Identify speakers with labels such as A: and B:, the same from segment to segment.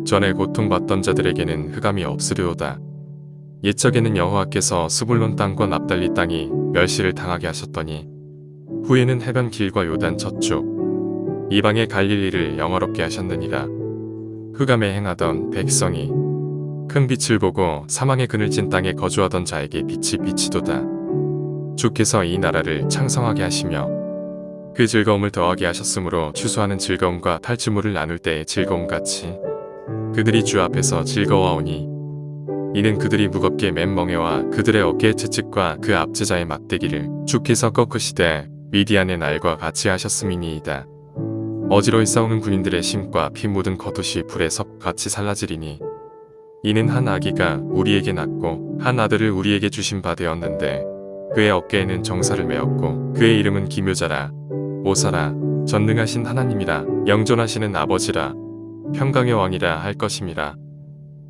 A: 전에 고통받던 자들에게는 흑암이 없으리로다. 옛적에는 여호와께서 스불론 땅과 납달리 땅이 멸시를 당하게 하셨더니 후에는 해변 길과 요단 저쪽 이방의 갈릴리를 영화롭게 하셨느니라. 흑암에 행하던 백성이 큰 빛을 보고 사망의 그늘진 땅에 거주하던 자에게 빛이 비치도다. 주께서 이 나라를 창성하게 하시며 그 즐거움을 더하게 하셨으므로 추수하는 즐거움과 탈취물을 나눌 때의 즐거움같이 그들이 주 앞에서 즐거워하오니 이는 그들이 무겁게 맨 멍에와 그들의 어깨의 채찍과 그 압제자의 막대기를 주께서 꺾으시되 미디안의 날과 같이 하셨음이니이다. 어지러이 싸우는 군인들의 심과 피 묻은 겉옷이 불에 섭같이 살라지리니 이는 한 아기가 우리에게 낳고 한 아들을 우리에게 주신 바 되었는데 그의 어깨에는 정사를 메었고 그의 이름은 기묘자라 모사라 전능하신 하나님이라 영존하시는 아버지라 평강의 왕이라 할 것임이라.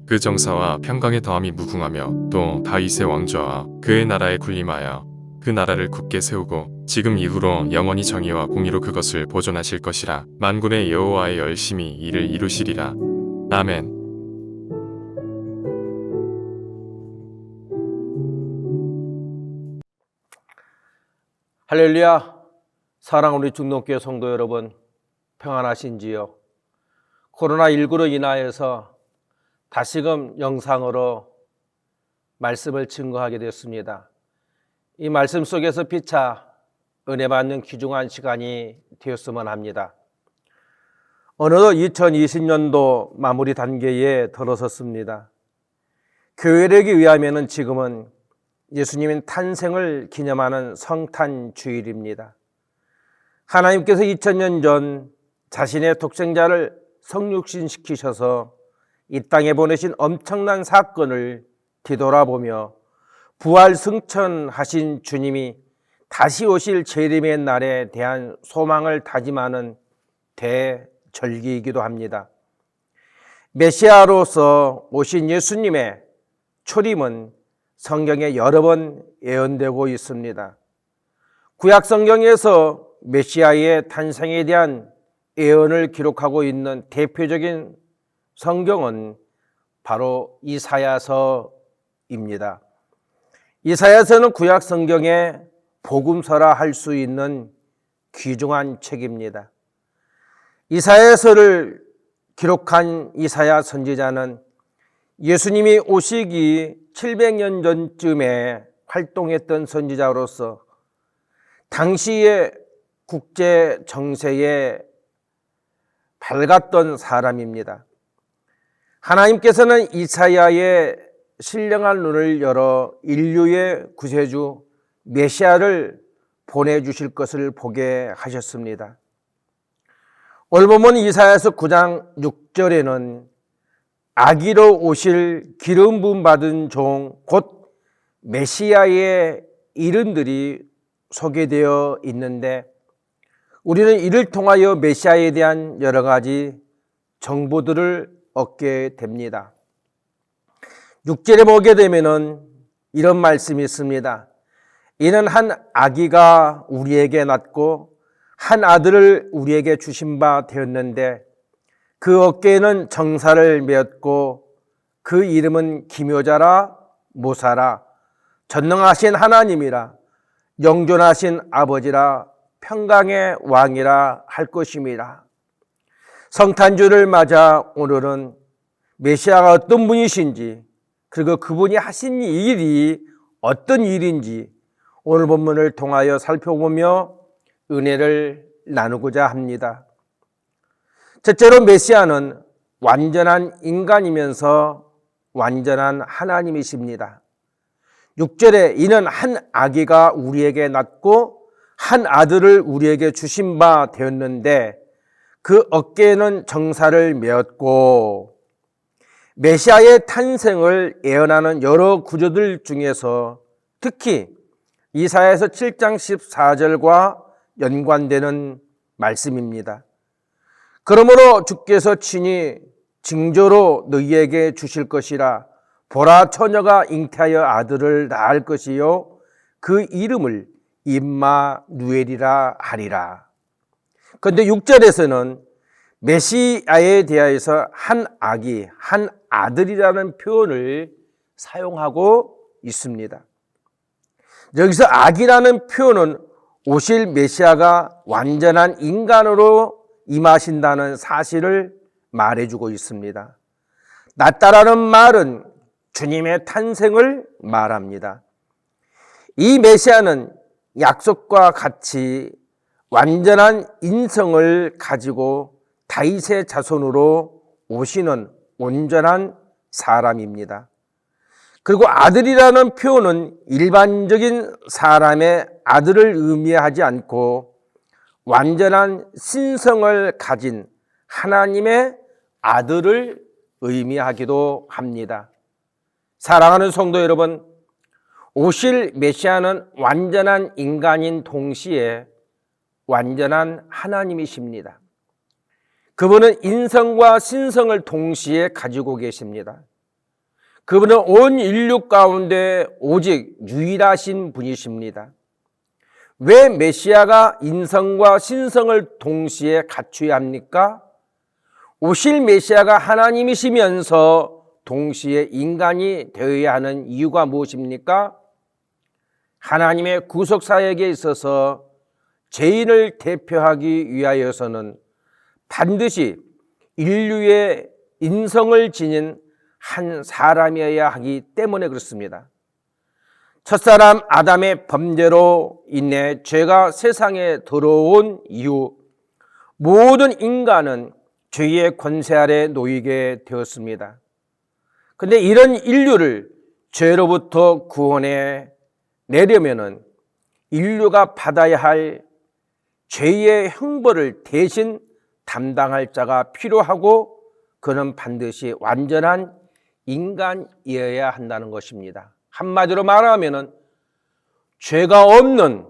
A: 그 정사와 평강의 더함이 무궁하며 또 다윗의 왕좌와 그의 나라에 군림하여 그 나라를 굳게 세우고 지금 이후로 영원히 정의와 공의로 그것을 보존하실 것이라. 만군의 여호와의 열심히 이를 이루시리라. 아멘.
B: 할렐루야. 사랑하는 우리 중동교회 성도 여러분, 평안하신지요? 코로나19로 인하여서 다시금 영상으로 말씀을 증거하게 되었습니다. 이 말씀 속에서 피차 은혜 받는 귀중한 시간이 되었으면 합니다. 어느덧 2020년도 마무리 단계에 들어섰습니다. 교회력에 의하면 지금은 예수님의 탄생을 기념하는 성탄 주일입니다. 하나님께서 2000년 전 자신의 독생자를 성육신시키셔서 이 땅에 보내신 엄청난 사건을 뒤돌아보며 부활 승천하신 주님이 다시 오실 재림의 날에 대한 소망을 다짐하는 대절기이기도 합니다. 메시아로서 오신 예수님의 초림은 성경에 여러 번 예언되고 있습니다. 구약 성경에서 메시아의 탄생에 대한 예언을 기록하고 있는 대표적인 성경은 바로 이사야서입니다. 이사야서는 구약 성경의 복음서라 할 수 있는 귀중한 책입니다. 이사야서를 기록한 이사야 선지자는 예수님이 오시기 700년 전쯤에 활동했던 선지자로서 당시의 국제 정세에 밝았던 사람입니다. 하나님께서는 이사야의 신령한 눈을 열어 인류의 구세주 메시아를 보내주실 것을 보게 하셨습니다. 오늘 본문 이사야서 9장 6절에는 아기로 오실 기름 부음 받은 종 곧 메시아의 이름들이 소개되어 있는데 우리는 이를 통하여 메시아에 대한 여러 가지 정보들을 얻게 됩니다. 6절에 보게 되면은 이런 말씀이 있습니다. 이는 한 아기가 우리에게 낳고 한 아들을 우리에게 주신 바 되었는데 그 어깨에는 정사를 메었고 그 이름은 기묘자라 모사라 전능하신 하나님이라 영존하신 아버지라 평강의 왕이라 할 것임이라. 성탄주를 맞아 오늘은 메시아가 어떤 분이신지 그리고 그분이 하신 일이 어떤 일인지 오늘 본문을 통하여 살펴보며 은혜를 나누고자 합니다. 첫째로 메시아는 완전한 인간이면서 완전한 하나님이십니다. 6절에 이는 한 아기가 우리에게 낳고 한 아들을 우리에게 주신 바 되었는데 그 어깨에는 정사를 메었고. 메시아의 탄생을 예언하는 여러 구조들 중에서 특히 이사야서 7장 14절과 연관되는 말씀입니다. 그러므로 주께서 친히 징조로 너희에게 주실 것이라. 보라, 처녀가 잉태하여 아들을 낳을 것이요 그 이름을 임마누엘이라 하리라. 그런데 6절에서는 메시아에 대하여서 한 아기, 한 아들이라는 표현을 사용하고 있습니다. 여기서 아기라는 표현은 오실 메시아가 완전한 인간으로 임하신다는 사실을 말해주고 있습니다. 낫다라는 말은 주님의 탄생을 말합니다. 이 메시아는 약속과 같이 완전한 인성을 가지고 다윗의 자손으로 오시는 온전한 사람입니다. 그리고 아들이라는 표현은 일반적인 사람의 아들을 의미하지 않고 완전한 신성을 가진 하나님의 아들을 의미하기도 합니다. 사랑하는 성도 여러분, 오실 메시아는 완전한 인간인 동시에 완전한 하나님이십니다. 그분은 인성과 신성을 동시에 가지고 계십니다. 그분은 온 인류 가운데 오직 유일하신 분이십니다. 왜 메시아가 인성과 신성을 동시에 갖춰야 합니까? 오실 메시아가 하나님이시면서 동시에 인간이 되어야 하는 이유가 무엇입니까? 하나님의 구속 사역에 있어서 죄인을 대표하기 위하여서는 반드시 인류의 인성을 지닌 한 사람이어야 하기 때문에 그렇습니다. 첫사람 아담의 범죄로 인해 죄가 세상에 들어온 이후 모든 인간은 죄의 권세 아래 놓이게 되었습니다. 그런데 이런 인류를 죄로부터 구원해 내려면은 인류가 받아야 할 죄의 형벌을 대신 담당할 자가 필요하고 그는 반드시 완전한 인간이어야 한다는 것입니다. 한마디로 말하면 죄가 없는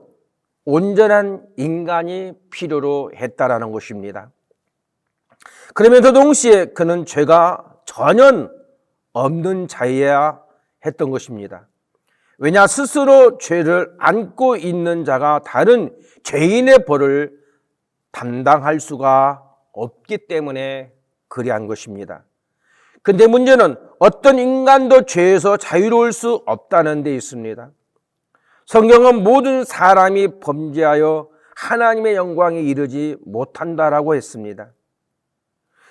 B: 온전한 인간이 필요로 했다라는 것입니다. 그러면서 동시에 그는 죄가 전혀 없는 자여야 했던 것입니다. 왜냐, 스스로 죄를 안고 있는 자가 다른 죄인의 벌을 담당할 수가 없기 때문에 그리한 것입니다. 근데 문제는 어떤 인간도 죄에서 자유로울 수 없다는 데 있습니다. 성경은 모든 사람이 범죄하여 하나님의 영광에 이르지 못한다라고 했습니다.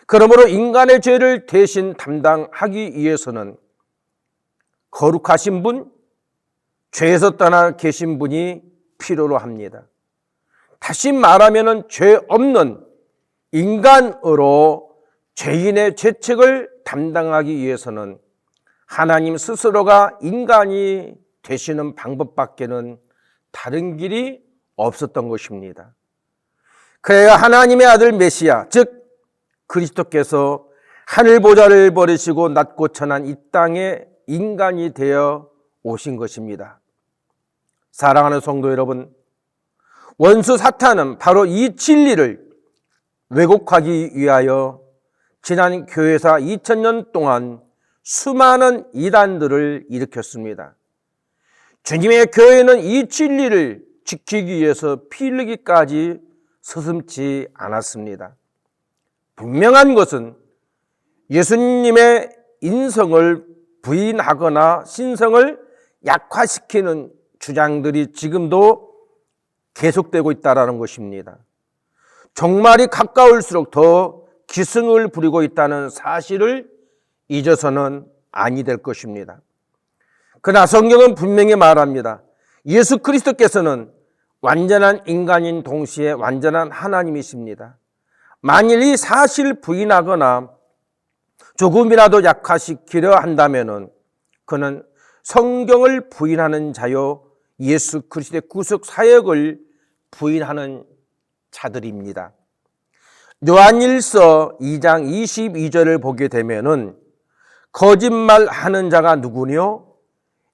B: 그러므로 인간의 죄를 대신 담당하기 위해서는 거룩하신 분, 죄에서 떠나 계신 분이 필요로 합니다. 다시 말하면 죄 없는 인간으로 죄인의 죄책을 담당하기 위해서는 하나님 스스로가 인간이 되시는 방법밖에는 다른 길이 없었던 것입니다. 그래야 하나님의 아들 메시아, 즉 그리스도께서 하늘 보좌를 버리시고 낮고 천한 이 땅에 인간이 되어 오신 것입니다. 사랑하는 성도 여러분, 원수 사탄은 바로 이 진리를 왜곡하기 위하여 지난 교회사 2000년 동안 수많은 이단들을 일으켰습니다. 주님의 교회는 이 진리를 지키기 위해서 피 흘리기까지 서슴지 않았습니다. 분명한 것은 예수님의 인성을 부인하거나 신성을 약화시키는 주장들이 지금도 계속되고 있다는 것입니다. 종말이 가까울수록 더 기승을 부리고 있다는 사실을 잊어서는 아니 될 것입니다. 그러나 성경은 분명히 말합니다. 예수 그리스도께서는 완전한 인간인 동시에 완전한 하나님이십니다. 만일 이 사실을 부인하거나 조금이라도 약화시키려 한다면 그는 성경을 부인하는 자요 예수 그리스도의 구속 사역을 부인하는 자들입니다. 요한일서 2장 22절을 보게 되면은 거짓말하는 자가 누구뇨?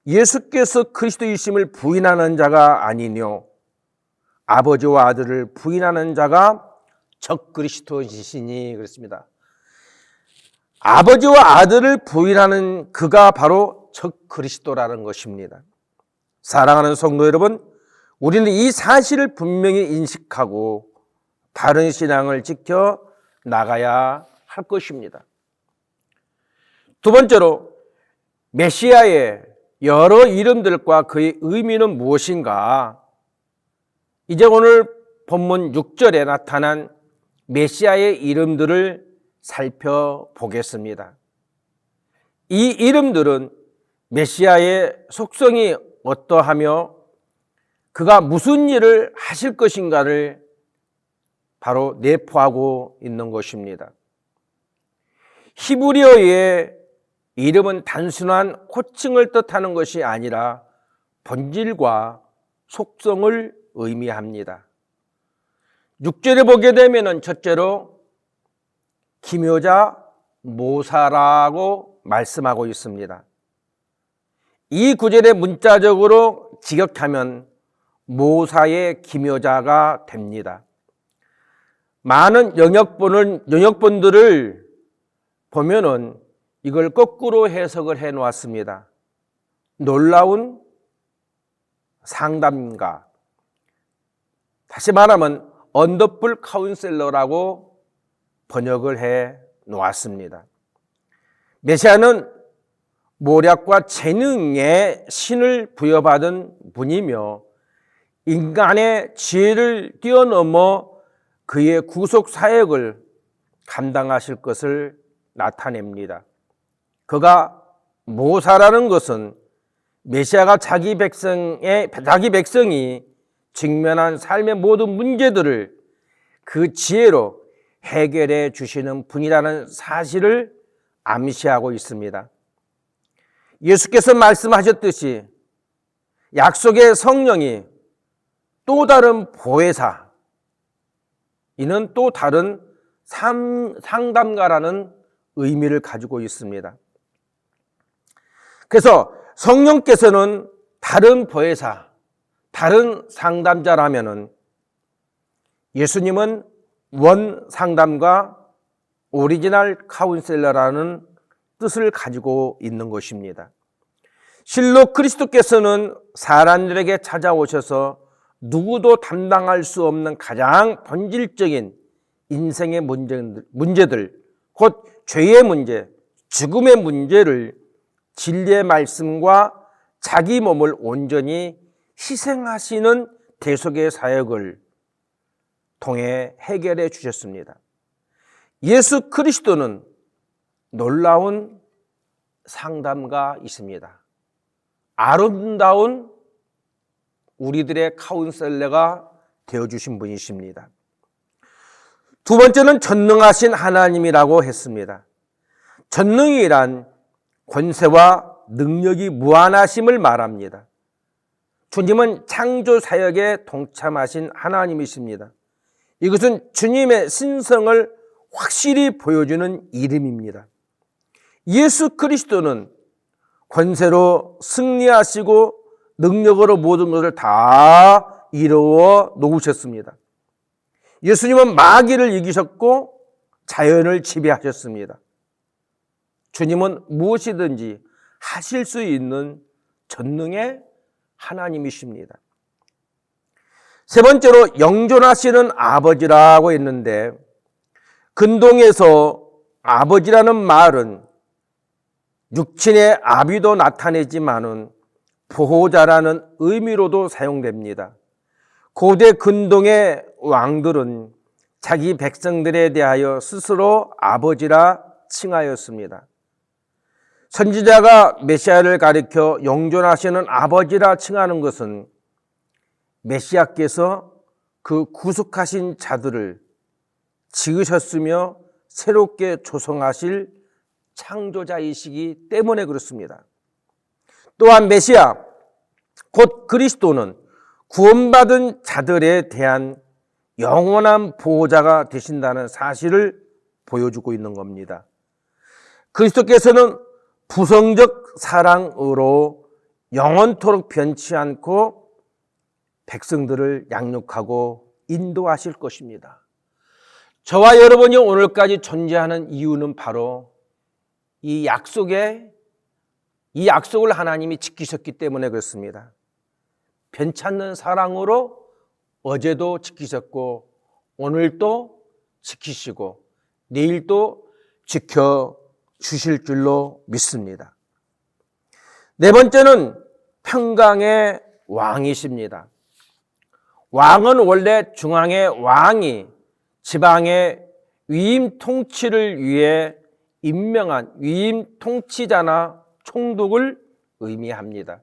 B: 예수께서 그리스도이심을 부인하는 자가 아니뇨? 아버지와 아들을 부인하는 자가 적 그리스도이시니 그렇습니다. 아버지와 아들을 부인하는 그가 바로 적 그리스도라는 것입니다. 사랑하는 성도 여러분, 우리는 이 사실을 분명히 인식하고 바른 신앙을 지켜 나가야 할 것입니다. 두 번째로 메시아의 여러 이름들과 그의 의미는 무엇인가? 이제 오늘 본문 6절에 나타난 메시아의 이름들을 살펴보겠습니다. 이 이름들은 메시아의 속성이 어떠하며 그가 무슨 일을 하실 것인가를 바로 내포하고 있는 것입니다. 히브리어의 이름은 단순한 호칭을 뜻하는 것이 아니라 본질과 속성을 의미합니다. 6절에 보게 되면 첫째로 기묘자 모사라고 말씀하고 있습니다. 이 구절의 문자적으로 직역하면 모사의 기묘자가 됩니다. 많은 영역본들을 보면은 이걸 거꾸로 해석을 해 놓았습니다. 놀라운 상담가. 다시 말하면 언더풀 카운셀러라고 번역을 해 놓았습니다. 메시아는 모략과 재능의 신을 부여받은 분이며 인간의 지혜를 뛰어넘어 그의 구속 사역을 감당하실 것을 나타냅니다. 그가 모사라는 것은 메시아가 자기 백성이 직면한 삶의 모든 문제들을 그 지혜로 해결해 주시는 분이라는 사실을 암시하고 있습니다. 예수께서 말씀하셨듯이 약속의 성령이 또 다른 보혜사, 이는 또 다른 상담가라는 의미를 가지고 있습니다. 그래서 성령께서는 다른 보혜사, 다른 상담자라면은 예수님은 원 상담가, 오리지널 카운셀러라는 뜻을 가지고 있는 것입니다. 실로 그리스도께서는 사람들에게 찾아오셔서 누구도 담당할 수 없는 가장 본질적인 인생의 문제들, 곧 죄의 문제, 죽음의 문제를 진리의 말씀과 자기 몸을 온전히 희생하시는 대속의 사역을 통해 해결해 주셨습니다. 예수 그리스도는 놀라운 상담가이십니다. 아름다운 우리들의 카운셀러가 되어주신 분이십니다. 두 번째는 전능하신 하나님이라고 했습니다. 전능이란 권세와 능력이 무한하심을 말합니다. 주님은 창조 사역에 동참하신 하나님이십니다. 이것은 주님의 신성을 확실히 보여주는 이름입니다. 예수 그리스도는 권세로 승리하시고 능력으로 모든 것을 다 이루어 놓으셨습니다. 예수님은 마귀를 이기셨고 자연을 지배하셨습니다. 주님은 무엇이든지 하실 수 있는 전능의 하나님이십니다. 세 번째로 영존하시는 아버지라고 했는데, 근동에서 아버지라는 말은 육친의 아비도 나타내지만은 보호자라는 의미로도 사용됩니다. 고대 근동의 왕들은 자기 백성들에 대하여 스스로 아버지라 칭하였습니다. 선지자가 메시아를 가리켜 영존하시는 아버지라 칭하는 것은 메시아께서 그 구속하신 자들을 지으셨으며 새롭게 조성하실 창조자이시기 때문에 그렇습니다. 또한 메시아, 곧 그리스도는 구원받은 자들에 대한 영원한 보호자가 되신다는 사실을 보여주고 있는 겁니다. 그리스도께서는 부성적 사랑으로 영원토록 변치 않고 백성들을 양육하고 인도하실 것입니다. 저와 여러분이 오늘까지 존재하는 이유는 바로 이 약속을 하나님이 지키셨기 때문에 그렇습니다. 변찮는 사랑으로 어제도 지키셨고 오늘도 지키시고 내일도 지켜주실 줄로 믿습니다. 네 번째는 평강의 왕이십니다. 왕은 원래 중앙의 왕이 지방의 위임 통치를 위해 임명한 위임 통치자나 총독을 의미합니다.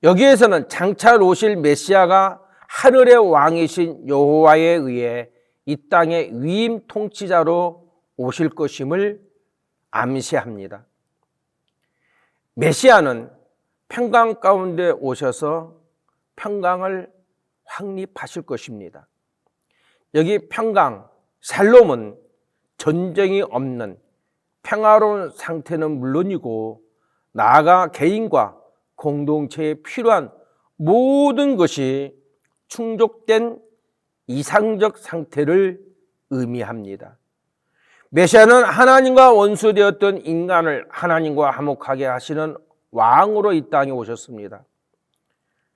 B: 여기에서는 장차 오실 메시아가 하늘의 왕이신 여호와에 의해 이 땅의 위임 통치자로 오실 것임을 암시합니다. 메시아는 평강 가운데 오셔서 평강을 확립하실 것입니다. 여기 평강, 샬롬은 전쟁이 없는 평화로운 상태는 물론이고 나아가 개인과 공동체에 필요한 모든 것이 충족된 이상적 상태를 의미합니다. 메시아는 하나님과 원수되었던 인간을 하나님과 화목하게 하시는 왕으로 이 땅에 오셨습니다.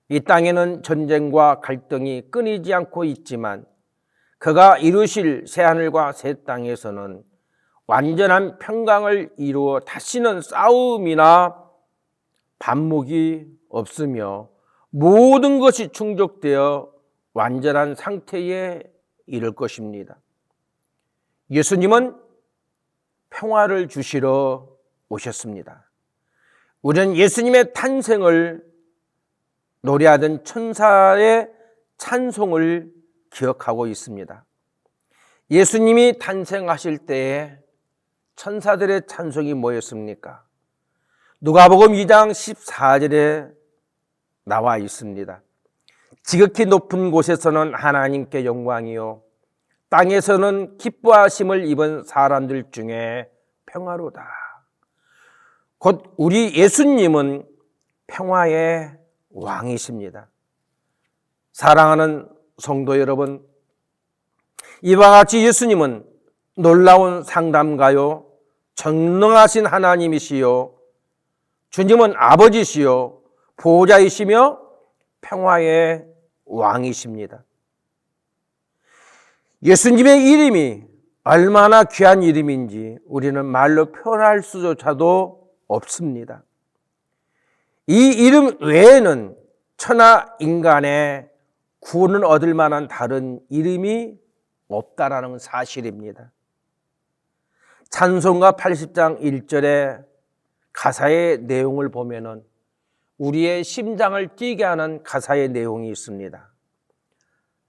B: 이 땅에는 전쟁과 갈등이 끊이지 않고 있지만 그가 이루실 새하늘과 새 땅에서는 완전한 평강을 이루어 다시는 싸움이나 반목이 없으며 모든 것이 충족되어 완전한 상태에 이를 것입니다. 예수님은 평화를 주시러 오셨습니다. 우리는 예수님의 탄생을 노래하던 천사의 찬송을 기억하고 있습니다. 예수님이 탄생하실 때에 천사들의 찬송이 뭐였습니까? 누가복음 2장 14절에 나와 있습니다. 지극히 높은 곳에서는 하나님께 영광이요 땅에서는 기뻐하심을 입은 사람들 중에 평화로다. 곧 우리 예수님은 평화의 왕이십니다. 사랑하는 성도 여러분, 이와 같이 예수님은 놀라운 상담가요 전능하신 하나님이시요 주님은 아버지시요 보호자이시며 평화의 왕이십니다. 예수님의 이름이 얼마나 귀한 이름인지 우리는 말로 표현할 수조차도 없습니다. 이 이름 외에는 천하 인간의 구원을 얻을 만한 다른 이름이 없다라는 사실입니다. 찬송가 80장 1절의 가사의 내용을 보면은 우리의 심장을 뛰게 하는 가사의 내용이 있습니다.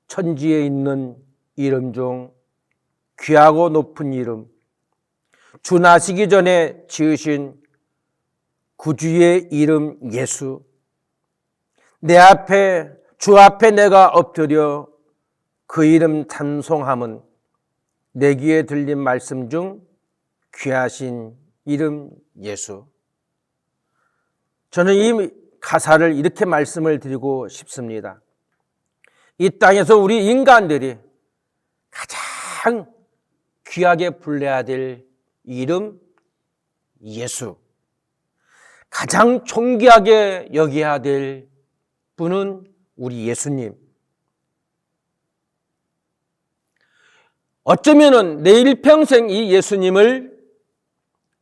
B: 천지에 있는 이름 중 귀하고 높은 이름, 주 나시기 전에 지으신 구주의 이름 예수, 주 앞에 내가 엎드려 그 이름 찬송함은 내 귀에 들린 말씀 중 귀하신 이름 예수. 저는 이 가사를 이렇게 말씀을 드리고 싶습니다. 이 땅에서 우리 인간들이 가장 귀하게 불러야 될 이름 예수, 가장 존귀하게 여겨야 될 분은 우리 예수님. 어쩌면은 내 일평생 이 예수님을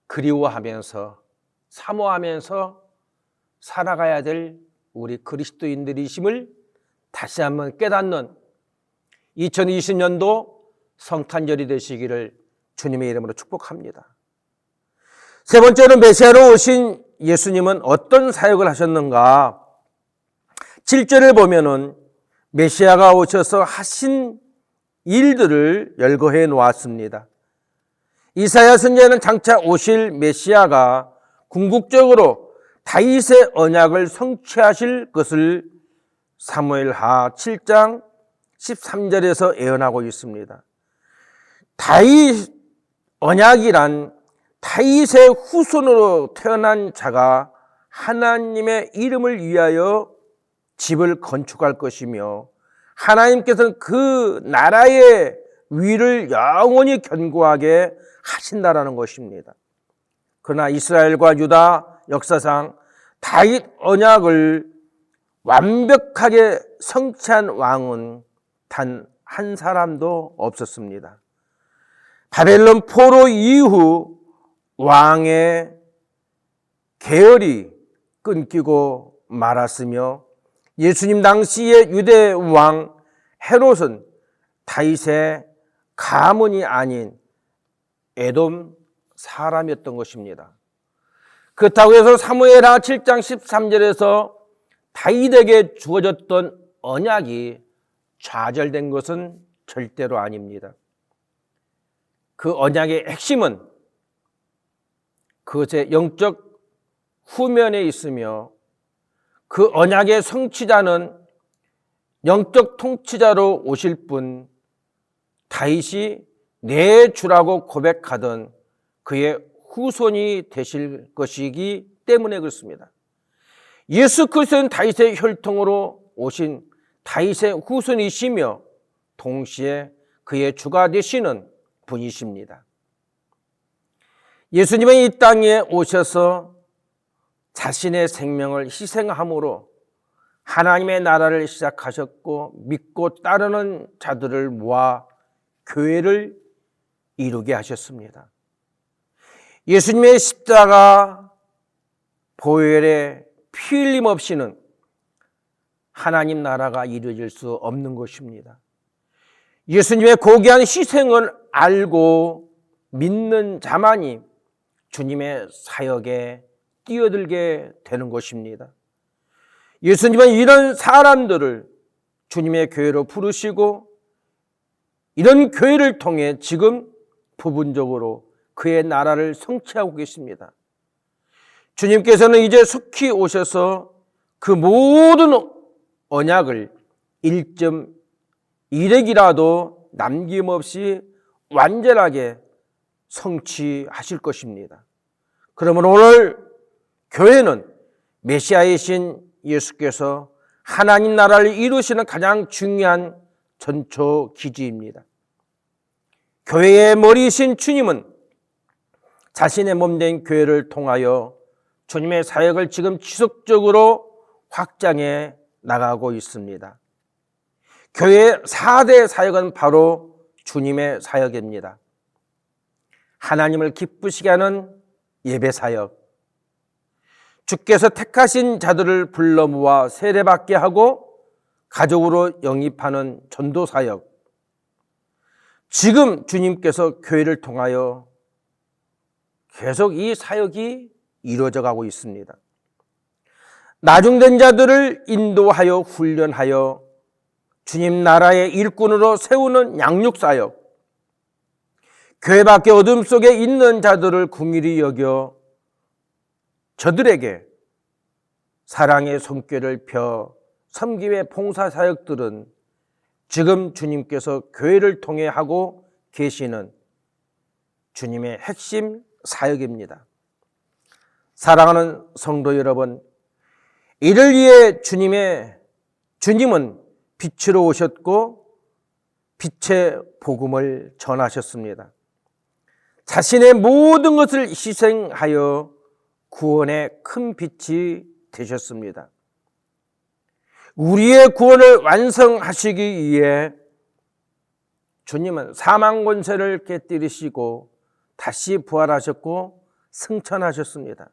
B: 그리워하면서 사모하면서 살아가야 될 우리 그리스도인들이심을 다시 한번 깨닫는 2020년도 성탄절이 되시기를 주님의 이름으로 축복합니다. 세 번째로 메시아로 오신 예수님은 어떤 사역을 하셨는가? 7절을 보면은 메시아가 오셔서 하신 일들을 열거해 놓았습니다. 이사야 선지자는 장차 오실 메시아가 궁극적으로 다윗의 언약을 성취하실 것을 사무엘하 7장 13절에서 예언하고 있습니다. 다윗 언약이란 다윗의 후손으로 태어난 자가 하나님의 이름을 위하여 집을 건축할 것이며 하나님께서는 그 나라의 위를 영원히 견고하게 하신다라는 것입니다. 그러나 이스라엘과 유다 역사상 다윗 언약을 완벽하게 성취한 왕은 단 한 사람도 없었습니다. 바벨론 포로 이후 왕의 계열이 끊기고 말았으며 예수님 당시의 유대 왕 헤롯은 다윗의 가문이 아닌 에돔 사람이었던 것입니다. 그렇다고 해서 사무엘하 7장 13절에서 다윗에게 주어졌던 언약이 좌절된 것은 절대로 아닙니다. 그 언약의 핵심은 그것의 영적 후면에 있으며 그 언약의 성취자는 영적 통치자로 오실 분 다윗이 내 주라고 고백하던 그의 후손이 되실 것이기 때문에 그렇습니다. 예수 그리스도는 다윗의 혈통으로 오신 다윗의 후손이시며 동시에 그의 주가 되시는 분이십니다. 예수님은 이 땅에 오셔서 자신의 생명을 희생함으로 하나님의 나라를 시작하셨고 믿고 따르는 자들을 모아 교회를 이루게 하셨습니다. 예수님의 십자가 보혈의 피 흘림 없이는 하나님 나라가 이루어질 수 없는 것입니다. 예수님의 고귀한 희생을 알고 믿는 자만이 주님의 사역에 뛰어들게 되는 것입니다. 예수님은 이런 사람들을 주님의 교회로 부르시고 이런 교회를 통해 지금 부분적으로 그의 나라를 성취하고 계십니다. 주님께서는 이제 속히 오셔서 그 모든 언약을 1.1핵이라도 남김없이 완전하게 성취하실 것입니다. 그러므로 오늘 교회는 메시아이신 예수께서 하나님 나라를 이루시는 가장 중요한 전초 기지입니다. 교회의 머리이신 주님은 자신의 몸된 교회를 통하여 주님의 사역을 지금 지속적으로 확장해 나가고 있습니다. 교회의 4대 사역은 바로 주님의 사역입니다. 하나님을 기쁘시게 하는 예배 사역, 주께서 택하신 자들을 불러 모아 세례받게 하고 가족으로 영입하는 전도 사역, 지금 주님께서 교회를 통하여 계속 이 사역이 이루어져 가고 있습니다. 나중된 자들을 인도하여 훈련하여 주님 나라의 일꾼으로 세우는 양육사역, 교회 밖의 어둠 속에 있는 자들을 긍휼히 여겨 저들에게 사랑의 손길을 펴 섬김의 봉사사역들은 지금 주님께서 교회를 통해 하고 계시는 주님의 핵심 사역입니다. 사랑하는 성도 여러분, 이를 위해 주님은 빛으로 오셨고 빛의 복음을 전하셨습니다. 자신의 모든 것을 희생하여 구원의 큰 빛이 되셨습니다. 우리의 구원을 완성하시기 위해 주님은 사망 권세를 깨뜨리시고 다시 부활하셨고 승천하셨습니다.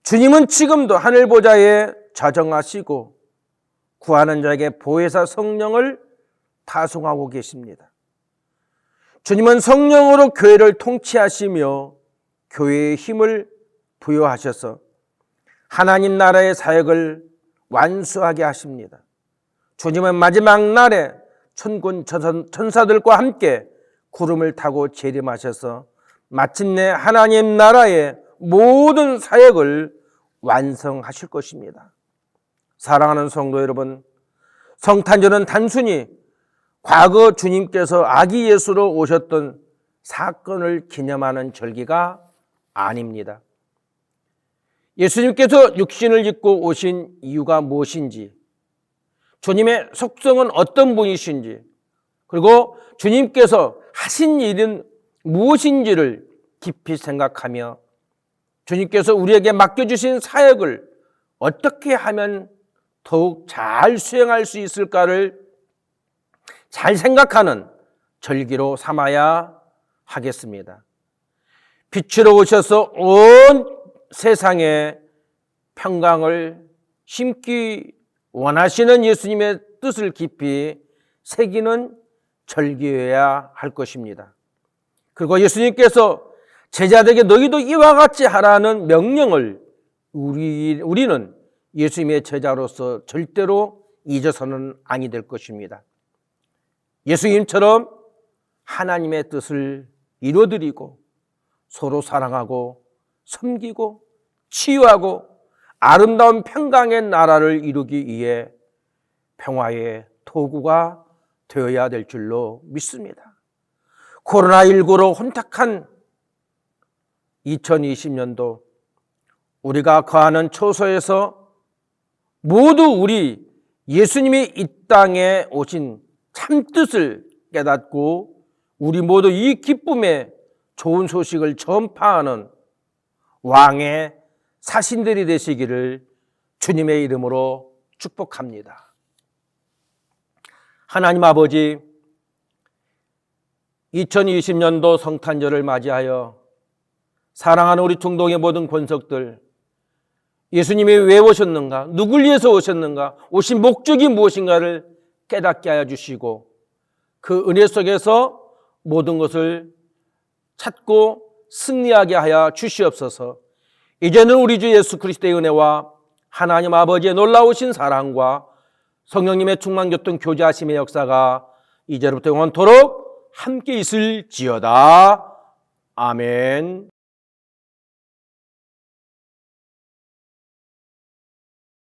B: 주님은 지금도 하늘 보좌에 좌정하시고 구하는 자에게 보혜사 성령을 파송하고 계십니다. 주님은 성령으로 교회를 통치하시며 교회의 힘을 부여하셔서 하나님 나라의 사역을 완수하게 하십니다. 주님은 마지막 날에 천군 천사들과 함께 구름을 타고 재림하셔서 마침내 하나님 나라의 모든 사역을 완성하실 것입니다. 사랑하는 성도 여러분, 성탄절은 단순히 과거 주님께서 아기 예수로 오셨던 사건을 기념하는 절기가 아닙니다. 예수님께서 육신을 입고 오신 이유가 무엇인지, 주님의 속성은 어떤 분이신지, 그리고 주님께서 하신 일은 무엇인지를 깊이 생각하며 주님께서 우리에게 맡겨주신 사역을 어떻게 하면 더욱 잘 수행할 수 있을까를 잘 생각하는 절기로 삼아야 하겠습니다. 빛으로 오셔서 온 세상에 평강을 심기 원하시는 예수님의 뜻을 깊이 새기는 절기여야 할 것입니다. 그리고 예수님께서 제자들에게 너희도 이와 같이 하라는 명령을 우리는 예수님의 제자로서 절대로 잊어서는 아니 될 것입니다. 예수님처럼 하나님의 뜻을 이루어드리고 서로 사랑하고 섬기고 치유하고 아름다운 평강의 나라를 이루기 위해 평화의 도구가 되어야 될 줄로 믿습니다. 코로나19로 혼탁한 2020년도 우리가 거하는 처소에서 모두 우리 예수님이 이 땅에 오신 참뜻을 깨닫고 우리 모두 이 기쁨의 좋은 소식을 전파하는 왕의 사신들이 되시기를 주님의 이름으로 축복합니다. 하나님 아버지, 2020년도 성탄절을 맞이하여 사랑하는 우리 중동의 모든 권속들, 예수님이 왜 오셨는가, 누굴 위해서 오셨는가, 오신 목적이 무엇인가를 깨닫게 하여 주시고 그 은혜 속에서 모든 것을 찾고 승리하게 하여 주시옵소서. 이제는 우리 주 예수 그리스도의 은혜와 하나님 아버지의 놀라우신 사랑과 성령님의 충만교통 교제하심의 역사가 이제로부터 영원토록 함께 있을지어다. 아멘.